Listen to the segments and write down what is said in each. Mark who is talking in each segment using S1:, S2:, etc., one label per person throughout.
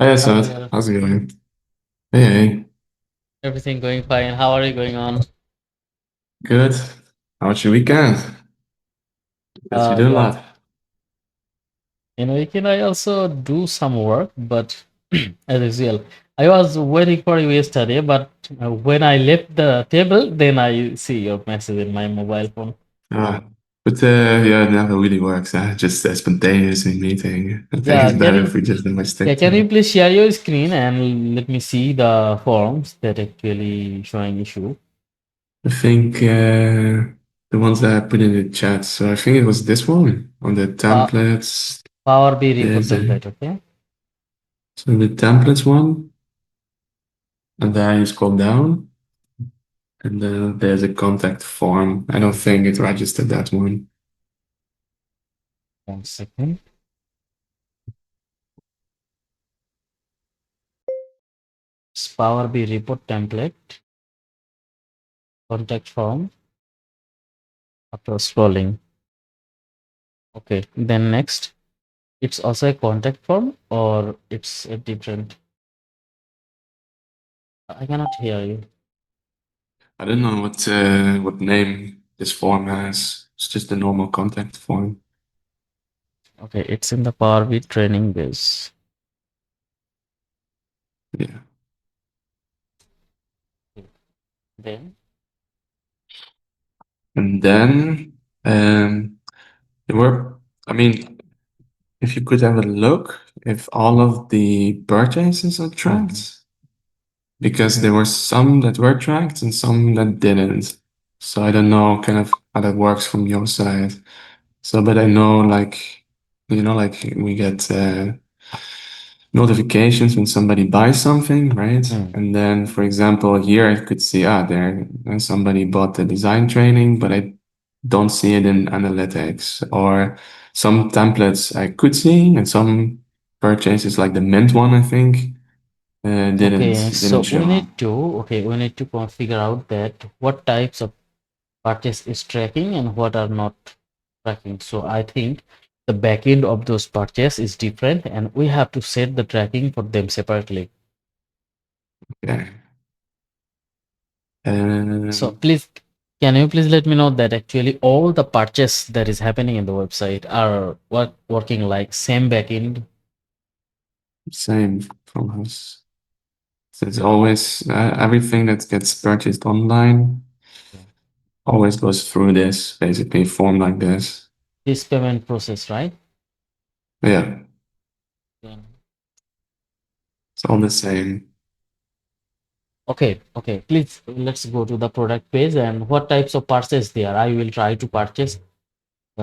S1: Hey,
S2: Hi
S1: Sad.
S2: there.
S1: How's it going? Hey, hey.
S2: Everything going fine? How are you going on?
S1: Good. How was your weekend? Guess you do a
S2: Yeah,
S1: lot.
S2: in weekend I also do some work, but as usual, I was waiting for you yesterday, but when I left the table, then I see your message in my mobile phone.
S1: Uh, but yeah, it never really works. Just a spontaneous meeting. I think
S2: Yeah,
S1: it's better if we just never
S2: yeah,
S1: stick
S2: can
S1: to
S2: you
S1: it.
S2: please share your screen and let me see the forms that actually showing issue?
S1: I think the ones that I put in the chat. So I think it was this one on the
S2: Pa
S1: templates.
S2: Power BI report
S1: There's a,
S2: template, okay?
S1: so the templates one, and then you scroll down, and then there's a contact form. I don't think it registered that one.
S2: 1 second. It's Power BI report template, contact form after scrolling. Okay, then next. It's also a contact form or it's a different. I cannot hear you.
S1: I don't know what name this form has. It's just a normal contact form.
S2: Okay, it's in the Power BI training base.
S1: Yeah.
S2: Then
S1: And then there were, I mean, if you could have a look if all of the purchases are
S2: Mhm.
S1: tracked, because there were some that were tracked and some that didn't. So I don't know kind of how that works from your side. So, but I know like, like we get notifications when somebody buys something, right?
S2: Hmm.
S1: And then, for example, here I could see, somebody bought the design training, but I don't see it in analytics. Or some templates I could see, and some purchases, like the mint one, I think,
S2: Okay,
S1: didn't
S2: so we
S1: show.
S2: need to we need to figure out that what types of purchase is tracking and what are not tracking. So I think the backend of those purchase is different and we have to set the tracking for them separately.
S1: Okay.
S2: So
S1: Um,
S2: please, can you please let me know that actually all the purchase that is happening in the website are working like same backend?
S1: Same from us. So it's always everything that gets purchased online
S2: Yeah.
S1: always goes through this, basically form like this.
S2: This payment process, right?
S1: Yeah,
S2: Yeah.
S1: it's all the same.
S2: Okay, okay. Please let's go to the product page and what types of purchase there. I will try to purchase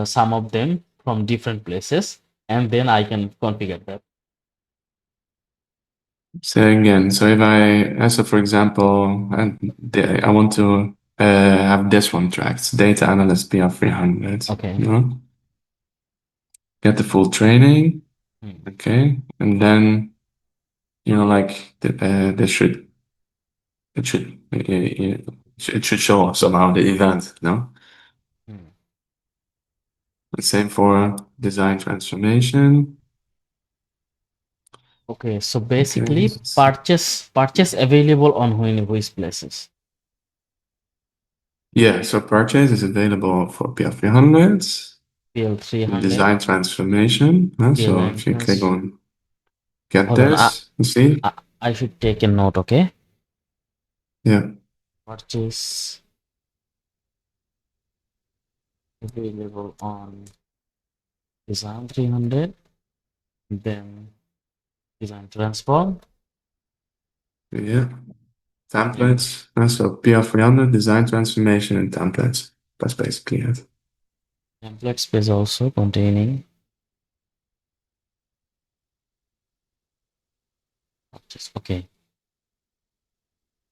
S2: some of them from different places and then I can configure that.
S1: So again, so if so for example, I want to have this one tracked, data analyst PR300,
S2: Okay.
S1: you know, get the full training,
S2: Hmm.
S1: okay, and then, like, this it should show up somehow the event, no?
S2: Hmm.
S1: The same for design transformation.
S2: Okay, so
S1: Okay,
S2: basically purchase available on which places?
S1: yeah, so purchase is available for PR300,
S2: PL 300,
S1: design transformation. So if you click
S2: freelancers.
S1: on get
S2: Hold on,
S1: this, you see?
S2: I, I should take a note, okay?
S1: Yeah,
S2: Purchase available on design 300, then design transform,
S1: yeah.
S2: then
S1: Templates. So PR300, design transformation, and templates. That's basically it.
S2: template space also containing purchase. Okay,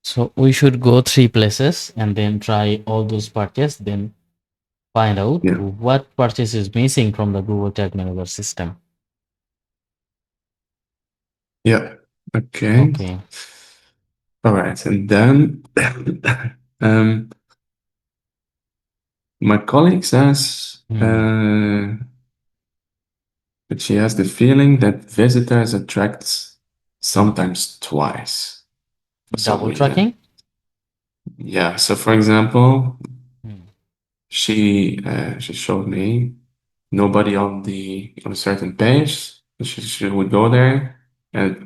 S2: so we should go three places and then try all those purchase, then find out
S1: Yeah,
S2: what purchase is missing from the Google Tag Manager system.
S1: yeah. Okay.
S2: Okay.
S1: All right, and then um, my colleague says
S2: Hmm.
S1: that she has the feeling that visitors attract sometimes twice for some
S2: Double
S1: reason.
S2: tracking?
S1: Yeah. So for example,
S2: Hmm.
S1: she showed me nobody on a certain page. She would go there and it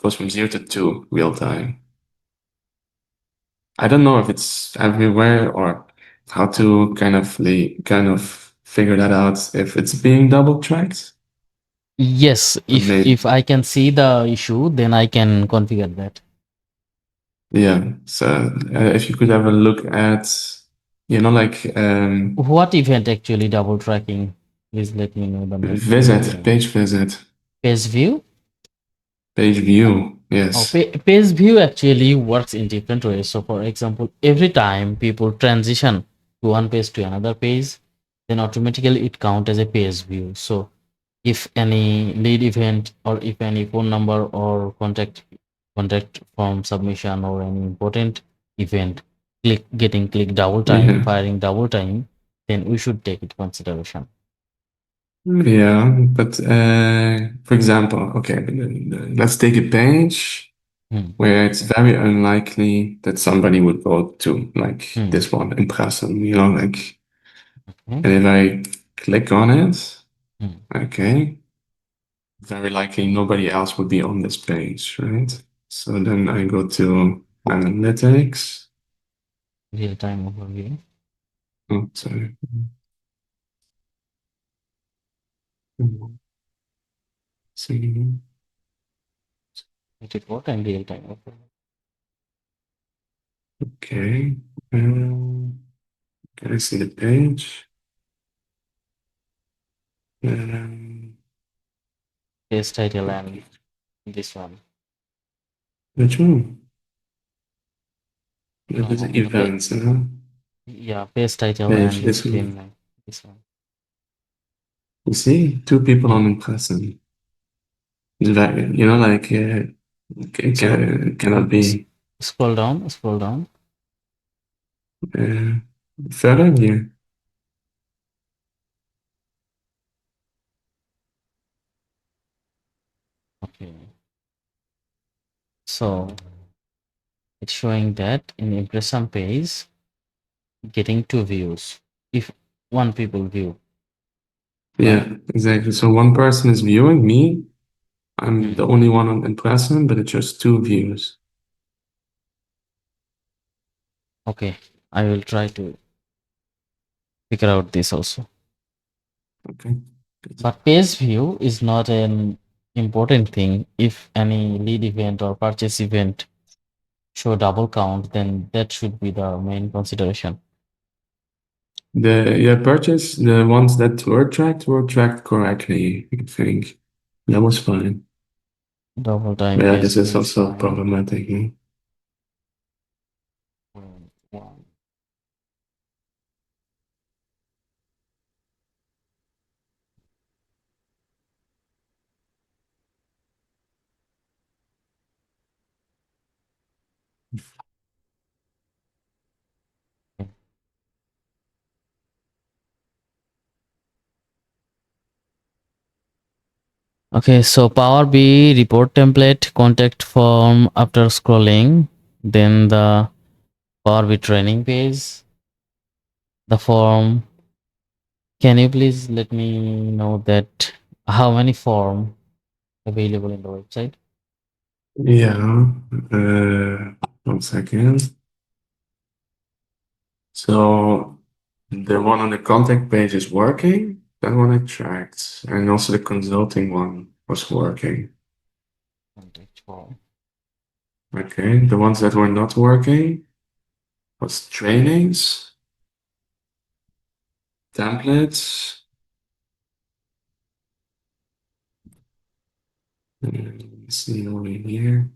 S1: goes from 0 to 2 real time. I don't know if it's everywhere or how to kind of figure that out if it's being double tracked.
S2: Yes,
S1: But
S2: if
S1: maybe
S2: I can see the issue, then I can configure that.
S1: yeah. So if you could have a look at, like
S2: What event actually double tracking? Please let me know the name.
S1: page visit,
S2: Page view?
S1: page view.
S2: Oh,
S1: Yes.
S2: page view actually works in different ways. So, for example, every time people transition to one page to another page, then automatically it count as a page view. So, if any lead event or if any phone number or contact form submission or any important event getting click double time,
S1: Yeah.
S2: firing double time, then we should take it consideration.
S1: Yeah. But for example, okay, let's take a page
S2: Hmm.
S1: where it's very unlikely that somebody would go to like
S2: Hmm.
S1: this one, impressum, like,
S2: Hmm.
S1: and if I click on it,
S2: Hmm.
S1: okay, very likely nobody else would be on this page, right? So then I go to analytics.
S2: Real time overview.
S1: Oh, sorry. See,
S2: It is what and real time overview.
S1: okay. Can I see the page? Um,
S2: Page title and this one.
S1: which one?
S2: No,
S1: That is
S2: no, the
S1: events,
S2: yeah, page title
S1: page,
S2: and
S1: this
S2: stream
S1: one.
S2: name. This one.
S1: You see, two people
S2: Hmm.
S1: on impressum. It's very, like,
S2: So
S1: cannot
S2: s-
S1: be
S2: scroll down.
S1: uh, further here.
S2: Okay. So it's showing that in impression page getting two views if one people view, right?
S1: Yeah, exactly. So one person is viewing me. I'm
S2: Hmm.
S1: the only one on impressum, but it's just two views.
S2: Okay, I will try to figure out this also.
S1: Okay. Good.
S2: But page view is not an important thing. If any lead event or purchase event show double count, then that should be the main consideration.
S1: The purchase, the ones that were tracked correctly, I think. That was fine.
S2: Double time
S1: Yeah,
S2: page
S1: this is
S2: view is
S1: also
S2: fine.
S1: problematic.
S2: Yeah. Okay, so Power BI report template, contact form after scrolling, then the Power BI training page, the form. Can you please let me know that how many form available in the website?
S1: Yeah. 1 second. So the one on the contact page is working. That one I tracked. And also the consulting one was working.
S2: Contact form.
S1: Okay. The ones that were not working was trainings, templates. Let's see over here.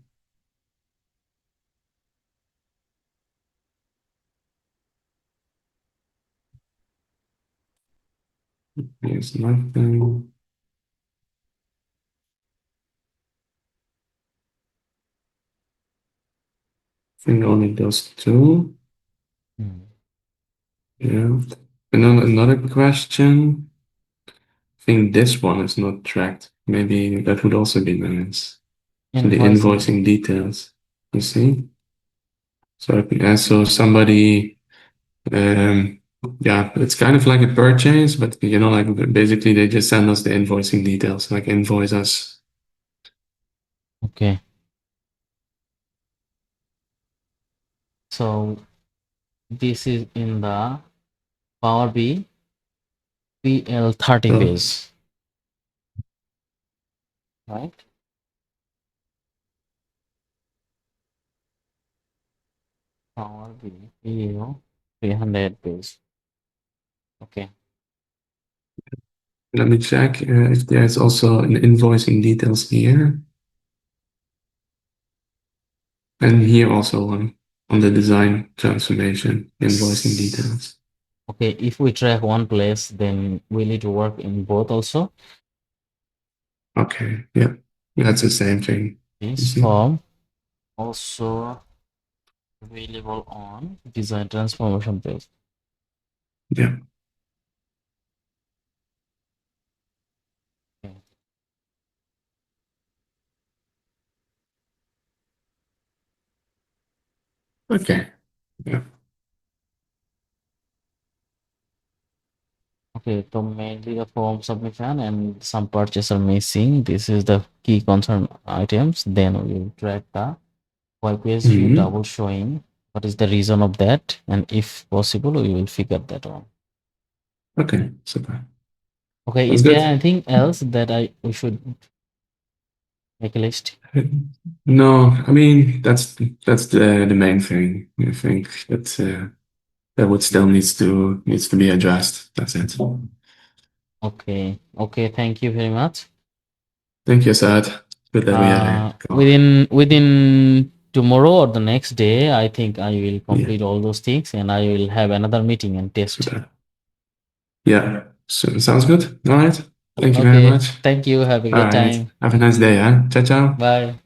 S1: There's nothing. I think only those two.
S2: Hmm.
S1: Yeah. And then another question. I think this one is not tracked. Maybe that would also be nice. So the
S2: Invoicing.
S1: invoicing details, you see? So somebody, um, yeah, it's kind of like a purchase, but you know, like basically they just send us the invoicing details, like invoice us.
S2: Okay. So this is in the Power BI PL30
S1: So
S2: page, right? Power BI PL 300 page. Okay.
S1: let me check if there's also an invoicing details here. And here also on the design transformation, invoicing details.
S2: Okay, if we track one place, then we need to work in both also.
S1: Okay, yeah, that's the same thing. You
S2: This
S1: see?
S2: form also available on design transformation page.
S1: Yeah.
S2: Okay.
S1: Okay. Yeah.
S2: Okay, so mainly the form submission and some purchase are missing. This is the key concern items. Then we will track the why page view
S1: Hmm.
S2: double showing. What is the reason of that? And if possible, we will figure that out.
S1: Okay. Super.
S2: Okay,
S1: That's
S2: is there
S1: good.
S2: anything else that we should make a list?
S1: No, I mean that's the main thing. I think that would still needs to be addressed. That's it.
S2: Okay, okay, thank you very much.
S1: Thank you, Saad. Good that we had a call.
S2: Within tomorrow or the next day, I think I will
S1: Yeah.
S2: complete all those things and I will have another meeting and test.
S1: Super. Yeah. So, sounds good. All right. Thank you very
S2: Okay,
S1: much.
S2: thank you. Have a
S1: All
S2: good
S1: right.
S2: time.
S1: Have a nice day, huh? Ciao, ciao.
S2: Bye.